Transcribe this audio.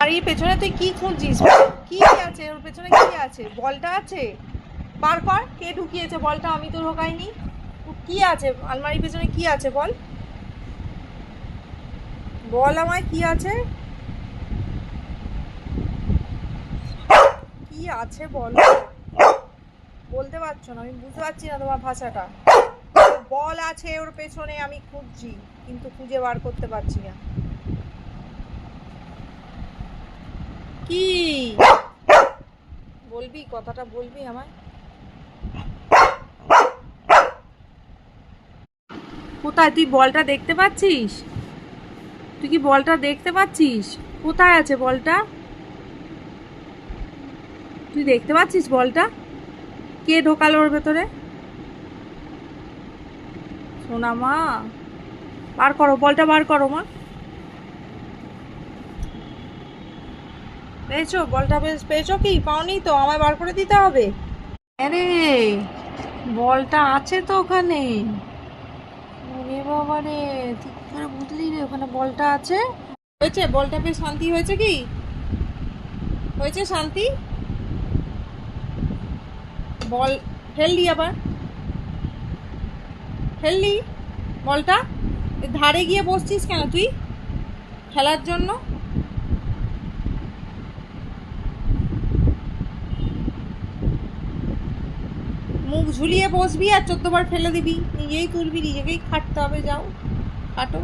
আর এই পেছনে তুই কি খুঁজছিস? কি আছে ওর পেছনে? কি আছে? বলটা আছে? বার কর, কে ঢুকিয়েছে বলটা? আমি তো ঢোকাইনি। কি আছে আলমারির পেছনে? কি আছে বল, বল আমায় কি আছে? কি আছে বল, বলতে পারছো না? আমি বুঝতে পারছি না তোমার ভাষাটা। বল আছে ওর পেছনে, আমি খুঁজছি কিন্তু খুঁজে বার করতে পারছি না। কি বলবি? কথাটা বলবি আমায়? কোথায়? তুই বলটা দেখতে পাচ্ছিস? তুই কি বলটা দেখতে পাচ্ছিস? কোথায় আছে বলটা? তুই দেখতে পাচ্ছিস বলটা? কে ঢোকালো ওর ভেতরে? সোনা মা, বার করো বলটা, বার করো মা। পেয়েছো বলটা? পেয়েছো কি? পাওনি তো? আমায় বার করে দিতে হবে। আরে বলটা আছে তো ওখানে। ওরে বাবা রে, তুই কি করে বুঝলি রে ওখানে বলটা আছে? হয়েছে বলটা পেয়ে শান্তি হয়েছে কি? হয়েছে শান্তি? বল ফেললি আবার? ফেললি বলটা? ধারে গিয়ে বসছিস কেন তুই খেলার জন্য? মুখ ঝুলিয়ে বসবি আর 14 বার ফেলে দিবি, নিজেই তুলবি, নিজেকেই খাটতে হবে। যাও খাটো।